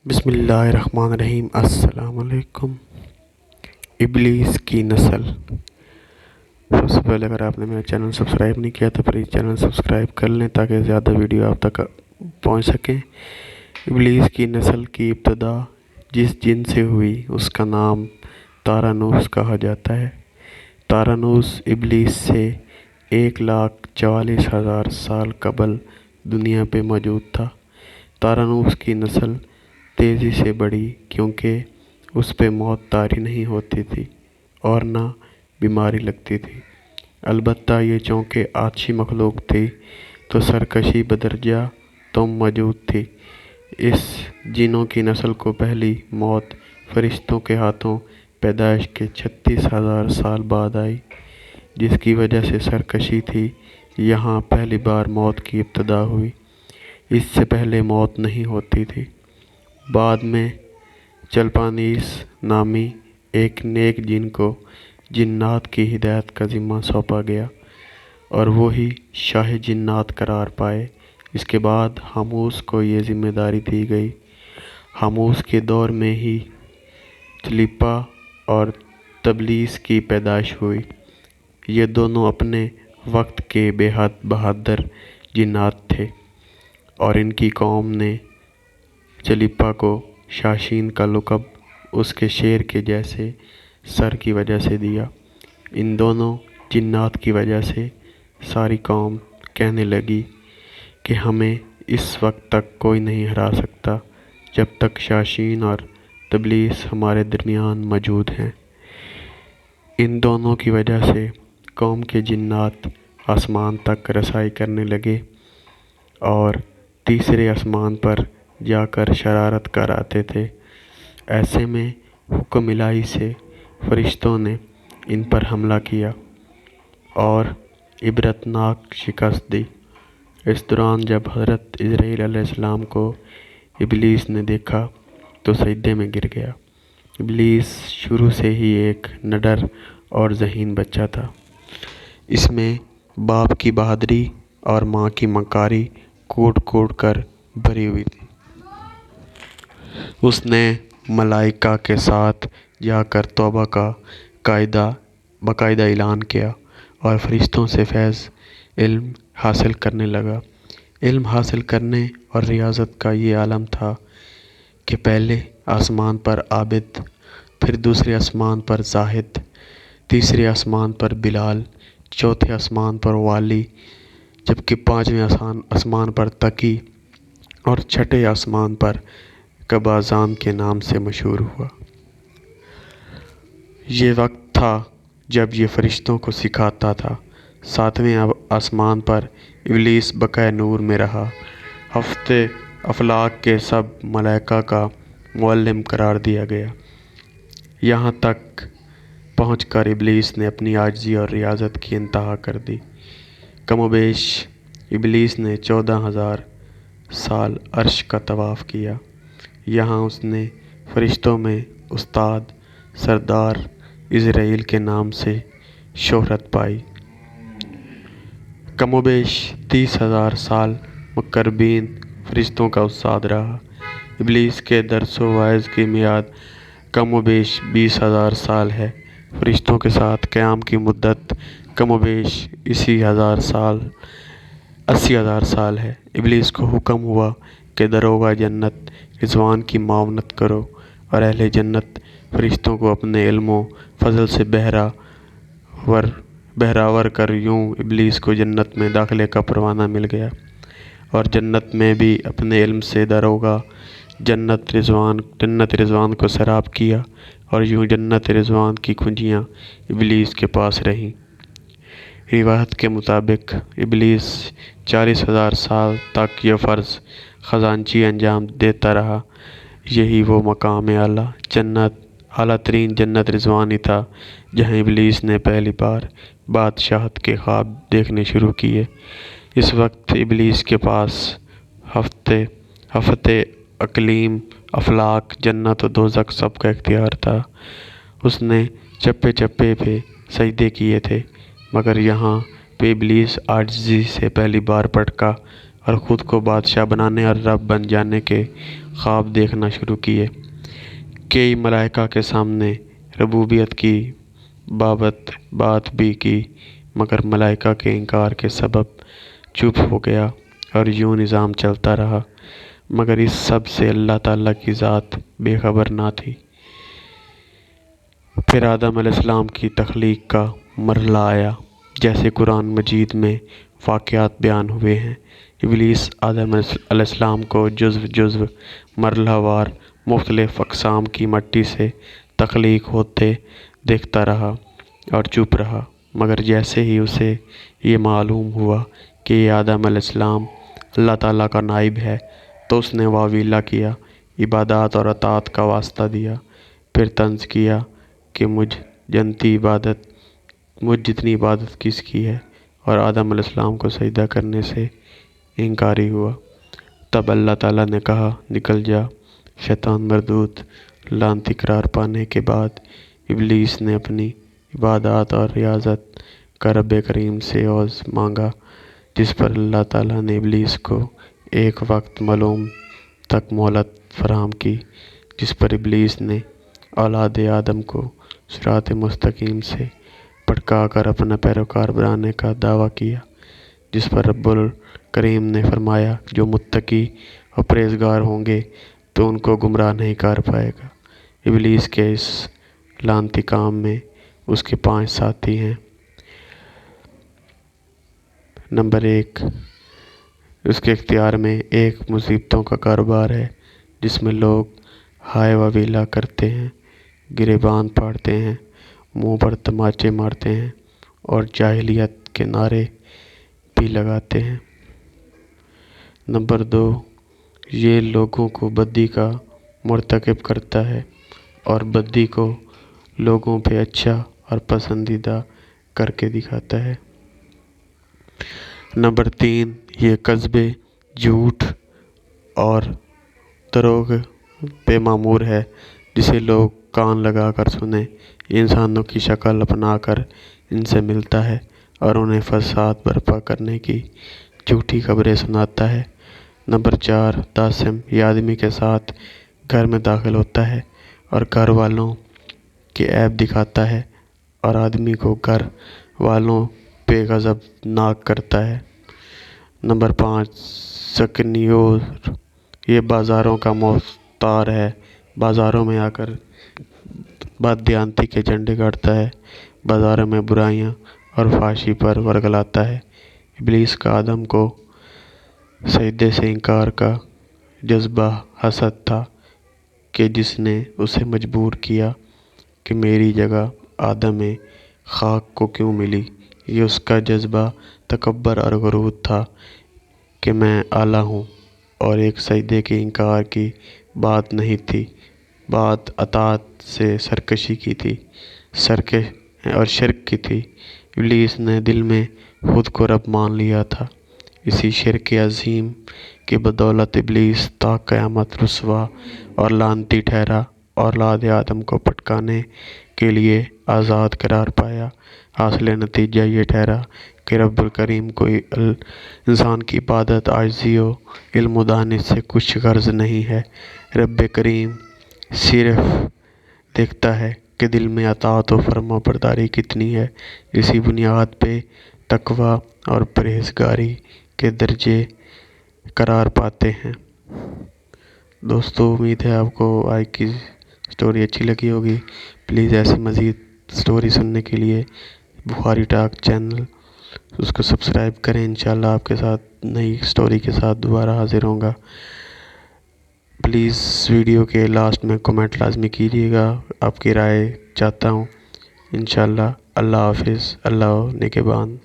بسم اللہ الرحمن الرحیم۔ السلام علیکم۔ ابلیس کی نسل۔ سب سے پہلے اگر آپ نے میرا چینل سبسکرائب نہیں کیا تو پلیز چینل سبسکرائب کر لیں تاکہ زیادہ ویڈیو آپ تک پہنچ سکیں۔ ابلیس کی نسل کی ابتدا جس جن سے ہوئی اس کا نام تارانوس کہا جاتا ہے۔ تارانوس ابلیس سے 1,44,000 سال قبل دنیا پہ موجود تھا۔ تارانوس کی نسل تیزی سے بڑھی کیونکہ اس پہ موت طاری نہیں ہوتی تھی اور نہ بیماری لگتی تھی۔ البتہ یہ چونکہ آتشی مخلوق تھی تو سرکشی بدرجہ تم موجود تھی۔ اس جنوں کی نسل کو پہلی موت فرشتوں کے ہاتھوں پیدائش کے 36,000 سال بعد آئی، جس کی وجہ سے سرکشی تھی۔ یہاں پہلی بار موت کی ابتدا ہوئی، اس سے پہلے موت نہیں ہوتی تھی۔ بعد میں چلپانیس نامی ایک نیک جن کو جنات کی ہدایت کا ذمہ سونپا گیا اور وہی شاہ جنات قرار پائے۔ اس کے بعد ہاموس کو یہ ذمہ داری دی گئی۔ ہاموس کے دور میں ہی چلیپا اور تبلیس کی پیدائش ہوئی۔ یہ دونوں اپنے وقت کے بے حد بہادر جنات تھے اور ان کی قوم نے چلیپا کو شاشین کا لقب اس کے شیر کے جیسے سر کی وجہ سے دیا۔ ان دونوں جنات کی وجہ سے ساری قوم کہنے لگی کہ ہمیں اس وقت تک کوئی نہیں ہرا سکتا جب تک شاشین اور تبلیس ہمارے درمیان موجود ہیں۔ ان دونوں کی وجہ سے قوم کے جنات آسمان تک رسائی کرنے لگے اور تیسرے آسمان پر جا کر شرارت کر آتے تھے۔ ایسے میں حکم الہی سے فرشتوں نے ان پر حملہ کیا اور عبرتناک شکست دی۔ اس دوران جب حضرت عزرائیل علیہ السلام کو ابلیس نے دیکھا تو سجدے میں گر گیا۔ ابلیس شروع سے ہی ایک نڈر اور ذہین بچہ تھا۔ اس میں باپ کی بہادری اور ماں کی مکاری کوٹ کوٹ کر بھری ہوئی تھی۔ اس نے ملائکہ کے ساتھ جا کر توبہ کا باقاعدہ اعلان کیا اور فرشتوں سے فیض علم حاصل کرنے لگا۔ علم حاصل کرنے اور ریاضت کا یہ عالم تھا کہ پہلے آسمان پر عابد، پھر دوسرے آسمان پر زاہد، تیسرے آسمان پر بلال، چوتھے آسمان پر والی، جبکہ پانچویں آسمان پر تقی اور چھٹے آسمان پر قبازان کے نام سے مشہور ہوا۔ یہ وقت تھا جب یہ فرشتوں کو سکھاتا تھا۔ ساتویں آسمان پر ابلیس بقائے نور میں رہا۔ ہفتے افلاک کے سب ملائکہ کا معلم قرار دیا گیا۔ یہاں تک پہنچ کر ابلیس نے اپنی عاجزی اور ریاضت کی انتہا کر دی۔ کم و بیش ابلیس نے 14,000 سال عرش کا طواف کیا۔ یہاں اس نے فرشتوں میں استاد سردار عزرائیل کے نام سے شہرت پائی۔ کم و بیش 30,000 سال مقربین فرشتوں کا استاد رہا۔ ابلیس کے درس و وعظ کی میعاد کم و بیش 20,000 سال ہے۔ فرشتوں کے ساتھ قیام کی مدت کم و بیش 80,000 سال ہے۔ ابلیس کو حکم ہوا کہ دروغہ جنت رضوان کی معاونت کرو اور اہل جنت فرشتوں کو اپنے علم و فضل سے بہراور کر۔ یوں ابلیس کو جنت میں داخلے کا پروانہ مل گیا اور جنت میں بھی اپنے علم سے دروغہ جنت رضوان کو سراب کیا اور یوں جنت رضوان کی کنجیاں ابلیس کے پاس رہیں۔ روایت کے مطابق ابلیس 40,000 سال تک یہ فرض خزانچی انجام دیتا رہا۔ یہی وہ مقام اعلیٰ ترین جنت رضوان ہی تھا جہاں ابلیس نے پہلی بار بادشاہت کے خواب دیکھنے شروع کیے۔ اس وقت ابلیس کے پاس ہفتے اقلیم، افلاک، جنت و دوزخ سب کا اختیار تھا۔ اس نے چپے چپے پہ سجدے کیے تھے، مگر یہاں پہ ابلیس عاجزی سے پہلی بار پٹکا اور خود کو بادشاہ بنانے اور رب بن جانے کے خواب دیکھنا شروع کیے۔ کئی ملائکہ کے سامنے ربوبیت کی بابت بات بھی کی، مگر ملائکہ کے انکار کے سبب چپ ہو گیا اور یوں نظام چلتا رہا، مگر اس سب سے اللہ تعالیٰ کی ذات بے خبر نہ تھی۔ پھر آدم علیہ السلام کی تخلیق کا مرحلہ آیا، جیسے قرآن مجید میں واقعات بیان ہوئے ہیں۔ ابلیس آدم علیہ السلام کو جزو مرحلہ وار مختلف اقسام کی مٹی سے تخلیق ہوتے دیکھتا رہا اور چپ رہا، مگر جیسے ہی اسے یہ معلوم ہوا کہ یہ آدم علیہ السلام اللہ تعالیٰ کا نائب ہے، تو اس نے واویلا کیا، عبادات اور اطاعت کا واسطہ دیا، پھر طنز کیا کہ مجھ جتنی عبادت کس کی ہے، اور آدم علیہ السلام کو سجدہ کرنے سے انکاری ہوا۔ تب اللہ تعالیٰ نے کہا، نکل جا شیطان مردود۔ لعنتی قرار پانے کے بعد ابلیس نے اپنی عبادات اور ریاضت کا رب کریم سے عوض مانگا، جس پر اللہ تعالیٰ نے ابلیس کو ایک وقت معلوم تک مہلت فراہم کی، جس پر ابلیس نے اولاد آدم کو صراط مستقیم سے بھٹکا کر اپنا پیروکار بنانے کا دعویٰ کیا، جس پر رب الکریم نے فرمایا، جو متقی اور پرہیزگار ہوں گے تو ان کو گمراہ نہیں کر پائے گا۔ ابلیس کے اس لعنتی کام میں اس کے 5 ساتھی ہیں۔ نمبر 1، اس کے اختیار میں ایک مصیبتوں کا کاروبار ہے، جس میں لوگ ہائے وویلا کرتے ہیں، گریبان پھاڑتے ہیں، منہ پر تماچے مارتے ہیں اور جاہلیت کے نعرے بھی لگاتے ہیں۔ نمبر 2، یہ لوگوں کو بدی کا مرتکب کرتا ہے اور بدی کو لوگوں پہ اچھا اور پسندیدہ کر کے دکھاتا ہے۔ نمبر 3، یہ کذبے، جھوٹ اور دروغ پہ مامور ہے، جسے لوگ کان لگا کر سنیں۔ یہ انسانوں کی شکل اپنا کر ان سے ملتا ہے اور انہیں فساد برپا کرنے کی جھوٹی خبریں سناتا ہے۔ نمبر 4، طاسم، یہ آدمی کے ساتھ گھر میں داخل ہوتا ہے اور گھر والوں کے عیب دکھاتا ہے اور آدمی کو گھر والوں پہ غضب ناک کرتا ہے۔ نمبر 5، سکنیور، یہ بازاروں کا موتار ہے، بازاروں میں آ کر بددیانتی کے جھنڈے گاڑتا ہے، بازاروں میں برائیاں اور فحاشی پر ورگلاتا ہے۔ ابلیس کا آدم کو سجدے سے انکار کا جذبہ حسد تھا کہ جس نے اسے مجبور کیا کہ میری جگہ آدم خاک کو کیوں ملی۔ یہ اس کا جذبہ تکبر اور غرور تھا کہ میں اعلیٰ ہوں، اور ایک سجدے کے انکار کی بات نہیں تھی، بات اطاعت سے سرکشی کی تھی اور شرک کی تھی۔ ابلیس نے دل میں خود کو رب مان لیا تھا۔ اسی شرک عظیم کی بدولت ابلیس تا قیامت رسوا اور لعنتی ٹھہرا اور اولاد آدم کو پھٹکانے کے لیے آزاد قرار پایا۔ حاصل نتیجہ یہ ٹھہرا کہ رب الکریم کو انسان کی عبادت، عاجزی و علم و دانش سے کچھ غرض نہیں ہے۔ رب کریم صرف دیکھتا ہے کہ دل میں اطاعت و فرما برداری کتنی ہے۔ اسی بنیاد پہ تقویٰ اور پرہیزگاری کے درجے قرار پاتے ہیں۔ دوستو، امید ہے آپ کو آج کی سٹوری اچھی لگی ہوگی۔ پلیز ایسی مزید سٹوری سننے کے لیے بخاری ٹاک چینل اس کو سبسکرائب کریں۔ انشاءاللہ آپ کے ساتھ نئی سٹوری کے ساتھ دوبارہ حاضر ہوں گا۔ پلیز ویڈیو کے لاسٹ میں کمنٹ لازمی کیجیے گا، آپ کی رائے چاہتا ہوں۔ انشاءاللہ۔ اللہ حافظ۔ اللہ نگہبان۔